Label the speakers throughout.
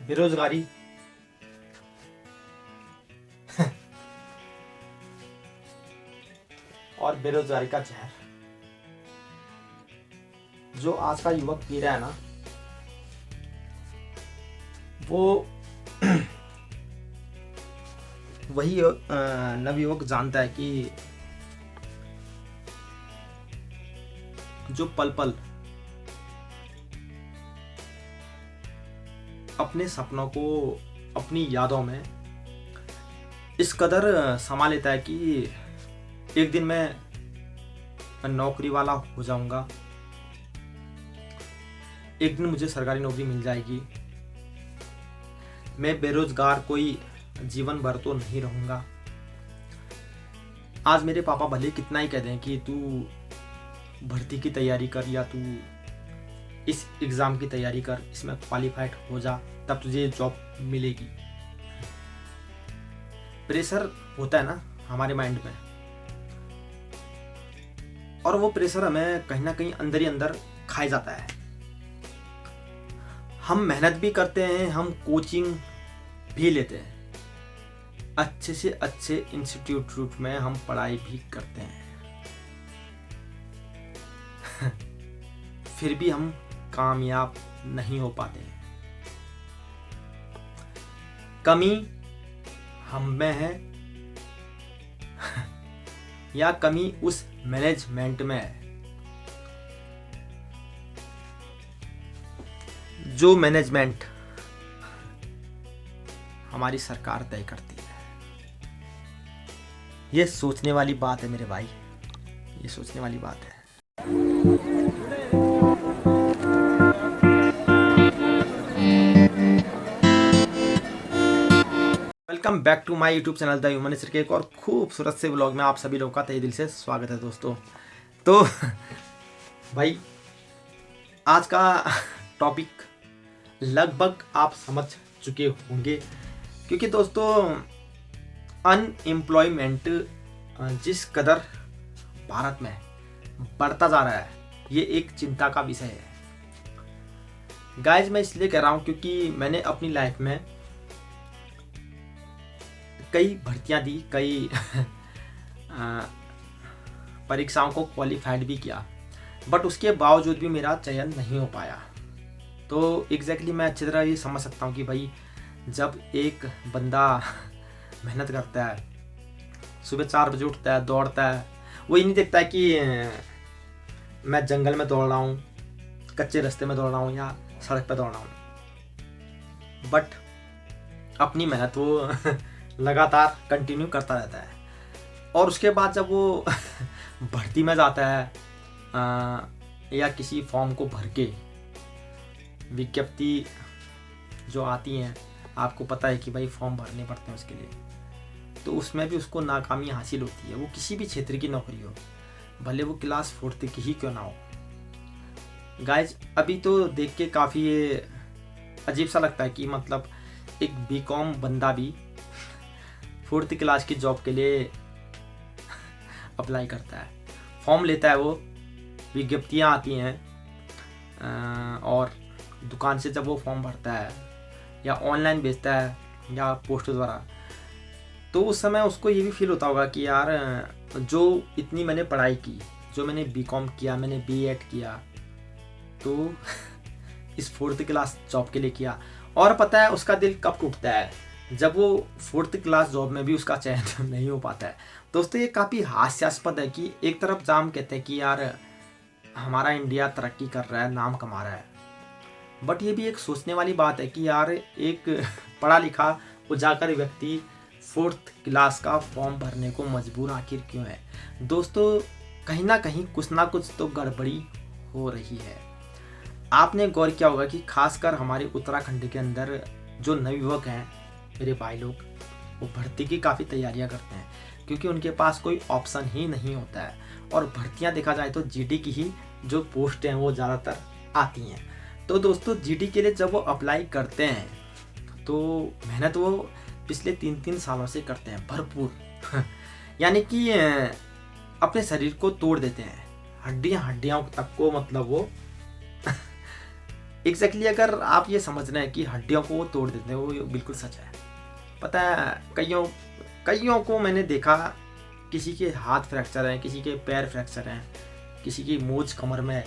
Speaker 1: बेरोजगारी और बेरोजगारी का जहर जो आज का युवक पी रहा है ना, वो वही नवयुवक जानता है कि जो पल पल अपने सपनों को अपनी यादों में इस कदर समा लेता है कि एक दिन मैं नौकरी वाला हो जाऊंगा, एक दिन मुझे सरकारी नौकरी मिल जाएगी, मैं बेरोजगार कोई जीवन भर तो नहीं रहूंगा। आज मेरे पापा भले कितना ही कह दें कि तू भर्ती की तैयारी कर या तू इस एग्जाम की तैयारी कर, इसमें क्वालिफाइड हो जा, तब तुझे जॉब मिलेगी। प्रेशर होता है ना हमारे माइंड में, और वो प्रेशर हमें कहीं ना कहीं अंदर ही अंदर खाए जाता है। हम मेहनत भी करते हैं, हम कोचिंग भी लेते हैं, अच्छे से अच्छे इंस्टीट्यूट में हम पढ़ाई भी करते हैं फिर भी हम कामयाब नहीं हो पाते। कमी हम में है या कमी उस मैनेजमेंट में है जो मैनेजमेंट हमारी सरकार तय करती है। ये सोचने वाली बात है मेरे भाई, ये सोचने वाली बात है। Welcome back to my YouTube channel the humanist के एक और खूबसूरत से व्लॉग में आप सभी लोगों का तहे दिल से स्वागत है दोस्तों। तो भाई आज का टॉपिक लगभग आप समझ चुके होंगे, क्योंकि दोस्तों अनएम्प्लॉयमेंट जिस कदर भारत में बढ़ता जा रहा है, ये एक चिंता का विषय है। गाइज मैं इसलिए कह रहा हूँ क्योंकि मैंने अपनी लाइफ में कई भर्तियां दी, कई परीक्षाओं को क्वालिफाइड भी किया, बट उसके बावजूद भी मेरा चयन नहीं हो पाया। तो एग्जैक्टली मैं अच्छी तरह ये समझ सकता हूँ कि भाई जब एक बंदा मेहनत करता है, सुबह 4 बजे उठता है, दौड़ता है, वो ये नहीं देखता है कि मैं जंगल में दौड़ रहा हूँ, कच्चे रास्ते में दौड़ रहा हूँ या सड़क पर दौड़ रहा हूँ, बट अपनी मेहनत वो लगातार कंटिन्यू करता रहता है। और उसके बाद जब वो भर्ती में जाता है या किसी फॉर्म को भर के, विज्ञप्ति जो आती हैं, आपको पता है कि भाई फॉर्म भरने पड़ते हैं उसके लिए, तो उसमें भी उसको नाकामी हासिल होती है। वो किसी भी क्षेत्र की नौकरी हो, भले वो क्लास 4 की ही क्यों ना हो। गाइज अभी तो देख के काफ़ी अजीब सा लगता है कि मतलब एक बीकॉम बंदा भी 4th क्लास की जॉब के लिए अप्लाई करता है, फॉर्म लेता है, वो विज्ञप्तियाँ आती हैं और दुकान से जब वो फॉर्म भरता है या ऑनलाइन भेजता है या पोस्ट द्वारा, तो उस समय उसको ये भी फील होता होगा कि यार जो इतनी मैंने पढ़ाई की, जो मैंने बीकॉम किया, मैंने बीएड किया, तो इस 4th क्लास जॉब के लिए किया। और पता है उसका दिल कब टूटता है, जब वो 4th क्लास जॉब में भी उसका चयन नहीं हो पाता है। दोस्तों ये काफ़ी हास्यास्पद है कि एक तरफ जाम कहते हैं कि यार हमारा इंडिया तरक्की कर रहा है, नाम कमा रहा है, बट ये भी एक सोचने वाली बात है कि यार एक पढ़ा लिखा उजागर व्यक्ति 4th क्लास का फॉर्म भरने को मजबूर आखिर क्यों है। दोस्तों कहीं ना कहीं कुछ ना कुछ तो गड़बड़ी हो रही है। आपने गौर किया होगा कि खासकर हमारे उत्तराखंड के अंदर जो नवयुवक हैं मेरे भाई लोग, वो भर्ती की काफ़ी तैयारियां करते हैं, क्योंकि उनके पास कोई ऑप्शन ही नहीं होता है। और भर्तियां देखा जाए तो जीडी की ही जो पोस्ट हैं वो ज़्यादातर आती हैं। तो दोस्तों जीडी के लिए जब वो अप्लाई करते हैं तो मेहनत वो पिछले 3-3 सालों से करते हैं भरपूर यानी कि अपने शरीर को तोड़ देते हैं, हड्डियां तक को, मतलब वो एग्जैक्टली अगर आप ये समझ रहे हैं कि हड्डियों को वो तोड़ देते हैं, वो बिल्कुल सच है। पता है कईयों को मैंने देखा, किसी के हाथ फ्रैक्चर हैं, किसी के पैर फ्रैक्चर हैं, किसी की मोच कमर में है,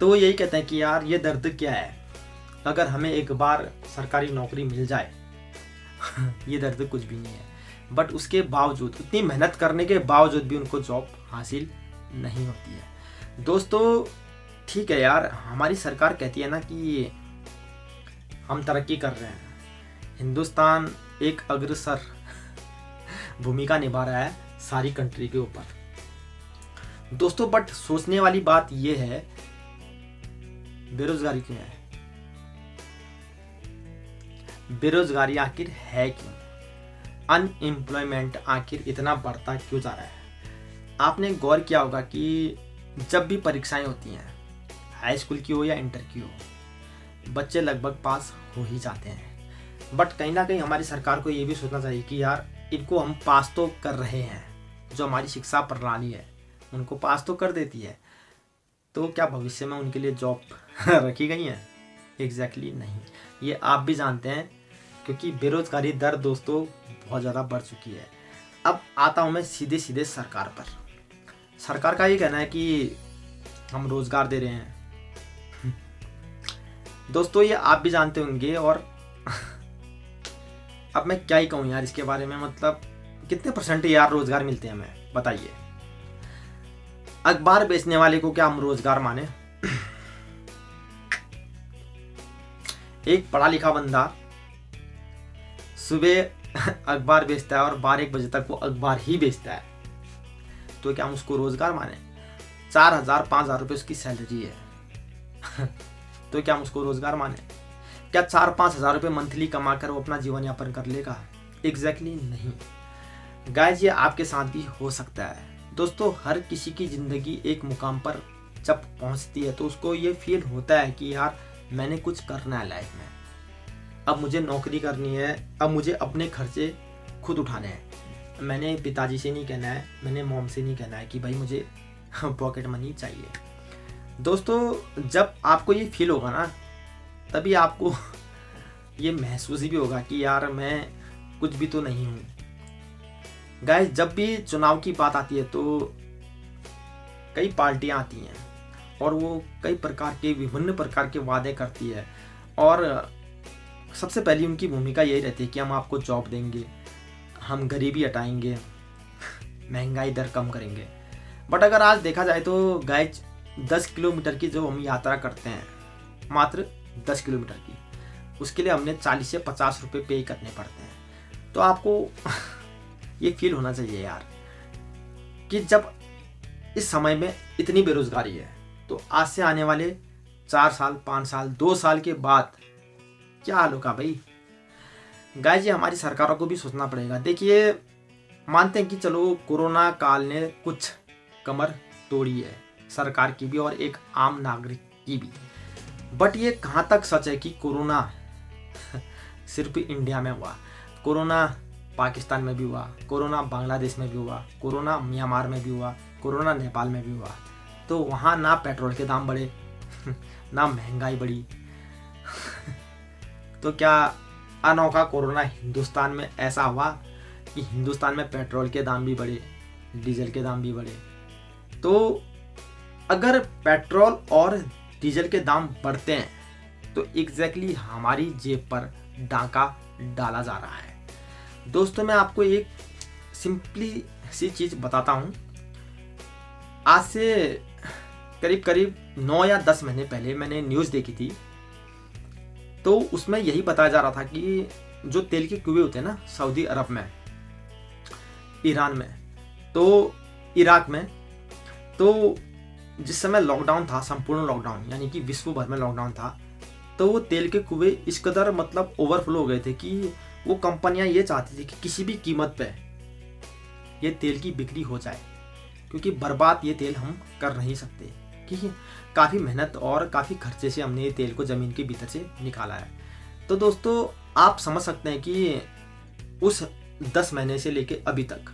Speaker 1: तो वो यही कहते हैं कि यार ये दर्द क्या है, अगर हमें एक बार सरकारी नौकरी मिल जाए ये दर्द कुछ भी नहीं है। बट उसके बावजूद, उतनी मेहनत करने के बावजूद भी उनको जॉब हासिल नहीं होती है। दोस्तों ठीक है यार, हमारी सरकार कहती है ना कि हम तरक्की कर रहे हैं, हिंदुस्तान एक अग्रसर भूमिका निभा रहा है सारी कंट्री के ऊपर। दोस्तों बट सोचने वाली बात यह है, बेरोजगारी क्यों है? बेरोजगारी आखिर है क्यों? अनएम्प्लॉयमेंट आखिर इतना बढ़ता क्यों जा रहा है? आपने गौर किया होगा कि जब भी परीक्षाएं होती हैं, हाई स्कूल की हो या इंटर की हो, बच्चे लगभग पास हो ही जाते हैं। बट कहीं ना कहीं हमारी सरकार को ये भी सोचना चाहिए कि यार इनको हम पास तो कर रहे हैं, जो हमारी शिक्षा प्रणाली है उनको पास तो कर देती है, तो क्या भविष्य में उनके लिए जॉब रखी गई है? एग्जैक्टली नहीं। ये आप भी जानते हैं, क्योंकि बेरोजगारी दर दोस्तों बहुत ज़्यादा बढ़ चुकी है। अब आता हूँ मैं सीधे सीधे सरकार पर। सरकार का ये कहना है कि हम रोजगार दे रहे हैं। दोस्तों ये आप भी जानते होंगे, और अब मैं क्या ही कहूँ यार इसके बारे में, मतलब कितने परसेंट यार रोजगार मिलते हैं हमें, बताइए। अखबार बेचने वाले को क्या हम रोजगार माने? एक पढ़ा लिखा बंदा सुबह अखबार बेचता है और 12-1 बजे तक वो अखबार ही बेचता है, तो क्या हम उसको रोजगार माने? 4,000-5,000 रुपये उसकी सैलरी है तो क्या हम उसको रोजगार माने? क्या 4-5 हज़ार रुपये मंथली कमाकर वो अपना जीवन यापन कर लेगा? एग्जैक्टली नहीं गाइस, ये आपके साथ भी हो सकता है। दोस्तों हर किसी की जिंदगी एक मुकाम पर जब पहुंचती है तो उसको ये फील होता है कि यार मैंने कुछ करना है लाइफ में, अब मुझे नौकरी करनी है, अब मुझे अपने खर्चे खुद उठाने हैं। मैंने पिताजी से नहीं कहना है, मैंने मॉम से नहीं कहना है कि भाई मुझे पॉकेट मनी चाहिए। दोस्तों जब आपको ये फील होगा ना, तभी आपको ये महसूस भी होगा कि यार मैं कुछ भी तो नहीं हूँ। गाइस जब भी चुनाव की बात आती है तो कई पार्टियां आती हैं और वो कई प्रकार के विभिन्न प्रकार के वादे करती है, और सबसे पहली उनकी भूमिका यही रहती है कि हम आपको जॉब देंगे, हम गरीबी हटाएंगे, महंगाई दर कम करेंगे। बट अगर आज देखा जाए तो गाइस 10 किलोमीटर की जो हम यात्रा करते हैं, मात्र 10 किलोमीटर की, उसके लिए हमने 40 से 50 रुपये पे करने पड़ते हैं। तो आपको ये फील होना चाहिए यार कि जब इस समय में इतनी बेरोजगारी है तो आज से आने वाले 4 साल, 5 साल, 2 साल के बाद क्या हाल होगा भाई। गाइस ये हमारी सरकारों को भी सोचना पड़ेगा। देखिए मानते हैं कि चलो कोरोना काल ने कुछ कमर तोड़ी है सरकार की भी और एक आम नागरिक की भी, बट ये कहाँ तक सच है कि कोरोना सिर्फ इंडिया में हुआ? कोरोना पाकिस्तान में भी हुआ, कोरोना बांग्लादेश में भी हुआ, कोरोना म्यांमार में भी हुआ, कोरोना नेपाल में भी हुआ। तो वहाँ ना पेट्रोल के दाम बढ़े ना महंगाई बढ़ी तो क्या अनोखा कोरोना हिंदुस्तान में ऐसा हुआ कि हिंदुस्तान में पेट्रोल के दाम भी बढ़े, डीजल के दाम भी बढ़े? तो अगर पेट्रोल और डीजल के दाम बढ़ते हैं तो एग्जैक्टली हमारी जेब पर डाका डाला जा रहा है। दोस्तों मैं आपको एक सिंपली सी चीज बताता हूँ। आज से करीब करीब 9 या 10 महीने पहले मैंने न्यूज़ देखी थी, तो उसमें यही बताया जा रहा था कि जो तेल के कुएं होते हैं ना सऊदी अरब में, ईरान में, तो इराक में, तो जिस समय लॉकडाउन था, संपूर्ण लॉकडाउन यानी कि विश्व भर में लॉकडाउन था, तो वो तेल के कुएं इस कदर मतलब ओवरफ्लो हो गए थे कि वो कंपनियां ये चाहती थी कि किसी भी कीमत पे ये तेल की बिक्री हो जाए, क्योंकि बर्बाद ये तेल हम कर नहीं सकते, क्योंकि काफ़ी मेहनत और काफ़ी खर्चे से हमने ये तेल को ज़मीन के भीतर से निकाला है। तो दोस्तों आप समझ सकते हैं कि उस 10 महीने से लेके अभी तक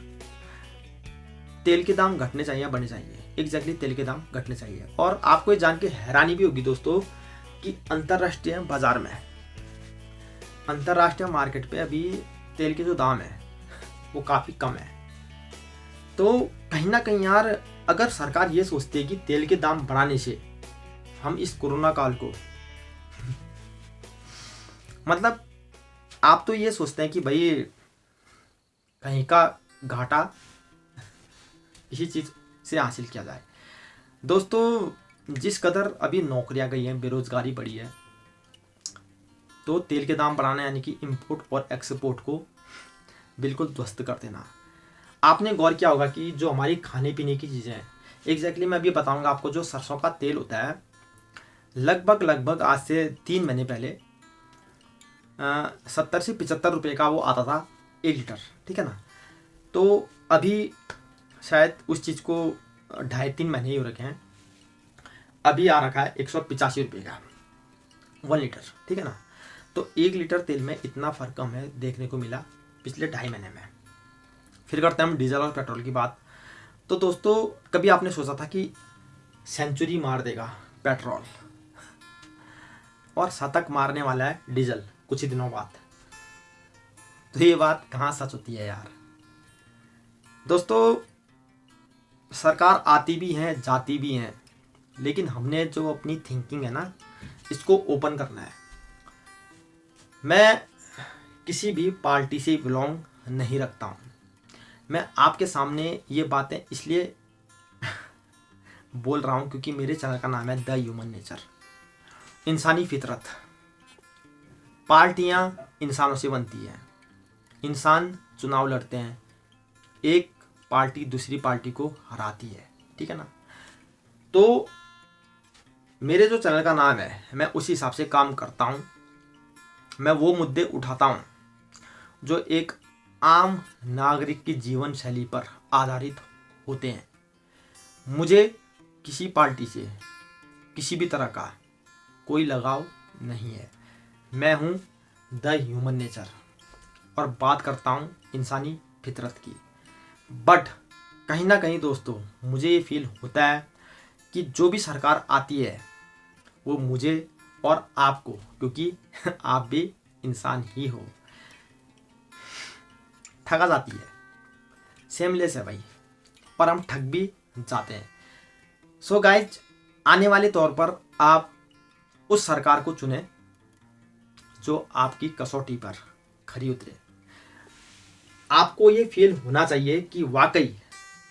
Speaker 1: तेल के दाम घटने चाहिए या बढ़ने चाहिए? एग्जैक्टली तेल के दाम घटने चाहिए। और आपको ये जान के हैरानी भी होगी दोस्तों कि अंतर्राष्ट्रीय बाजार में, अंतर्राष्ट्रीय मार्केट पे अभी तेल के जो दाम है वो काफ़ी कम है। तो कहीं ना कहीं यार, अगर सरकार ये सोचती है कि तेल के दाम बढ़ाने से हम इस कोरोना काल को मतलब आप तो ये सोचते हैं कि भाई कहीं का घाटा किसी चीज़ से हासिल किया जाए। दोस्तों, जिस कदर अभी नौकरियां गई हैं, बेरोजगारी बढ़ी है, तो तेल के दाम बढ़ाना यानी कि इंपोर्ट और एक्सपोर्ट को बिल्कुल ध्वस्त कर देना। आपने गौर किया होगा कि जो हमारी खाने पीने की चीज़ें हैं, एग्जैक्टली मैं अभी बताऊंगा आपको, जो सरसों का तेल होता है, लगभग आज से 3 महीने पहले 70 से 75 रुपये का वो आता था 1 लीटर, ठीक है ना। तो अभी शायद उस चीज़ को 2.5-3 महीने ही हो रखे हैं, अभी आ रखा है 185 रुपये का 1 लीटर, ठीक है ना। तो 1 लीटर तेल में इतना फ़र्क हमें देखने को मिला पिछले 2.5 महीने में। फिर करते हैं हम डीजल और पेट्रोल की बात। तो दोस्तों, कभी आपने सोचा था कि सेंचुरी मार देगा पेट्रोल और शतक मारने वाला है डीजल कुछ ही दिनों बाद? तो ये बात कहाँ सच होती है यार। दोस्तों, सरकार आती भी है जाती भी है, लेकिन हमने जो अपनी थिंकिंग है ना, इसको ओपन करना है। मैं किसी भी पार्टी से बिलोंग नहीं रखता हूँ। मैं आपके सामने ये बातें इसलिए बोल रहा हूँ क्योंकि मेरे चैनल का नाम है द ह्यूमन नेचर, इंसानी फितरत। पार्टियाँ इंसानों से बनती हैं, इंसान चुनाव लड़ते हैं, एक पार्टी दूसरी पार्टी को हराती है, ठीक है ना। तो मेरे जो चैनल का नाम है, मैं उसी हिसाब से काम करता हूँ। मैं वो मुद्दे उठाता हूँ जो एक आम नागरिक की जीवन शैली पर आधारित होते हैं। मुझे किसी पार्टी से किसी भी तरह का कोई लगाव नहीं है। मैं हूँ द ह्यूमन नेचर और बात करता हूँ इंसानी फितरत की। बट कहीं ना कहीं दोस्तों, मुझे ये फील होता है कि जो भी सरकार आती है वो मुझे और आपको, क्योंकि आप भी इंसान ही हो, ठगा जाती है। सेमलेस है भाई, और हम ठग भी जाते हैं। सो गाइज, आने वाले तौर पर आप उस सरकार को चुने जो आपकी कसौटी पर खरी उतरे। आपको ये फील होना चाहिए कि वाकई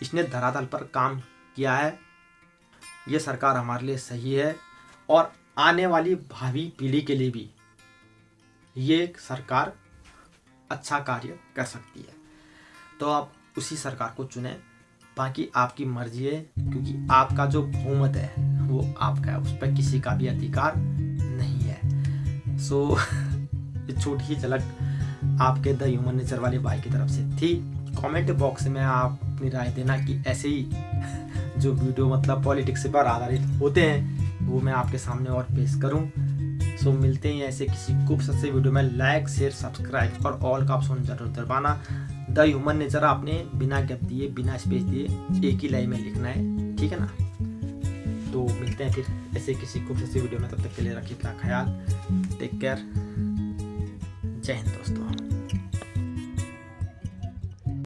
Speaker 1: इसने धरातल पर काम किया है, ये सरकार हमारे लिए सही है और आने वाली भावी पीढ़ी के लिए भी ये सरकार अच्छा कार्य कर सकती है। तो आप उसी सरकार को चुनें, बाकी आपकी मर्जी है, क्योंकि आपका जो बहुमत है वो आपका है, उस पर किसी का भी अधिकार नहीं है। सो ये छोटी ही झलक आपके द ह्यूमन नेचर वाले भाई की तरफ से थी। कमेंट बॉक्स में आप अपनी राय देना कि ऐसे ही जो वीडियो मतलब पॉलिटिक्स पर आधारित होते हैं वो मैं आपके सामने और पेश करूं। सो मिलते हैं ऐसे किसी खूबसूरत से वीडियो में। लाइक शेयर सब्सक्राइब और ऑल का ऑप्शन जरूर दबाना। द ह्यूमन नेचर आपने बिना गैप दिए बिना स्पेस दिए एक ही लाइन में लिखना है, ठीक है ना। तो मिलते हैं फिर ऐसे किसी खूबसूरत से वीडियो में, तब तक के लिए रखिए अपना ख्याल। टेक केयर, जय हिंद दोस्तों।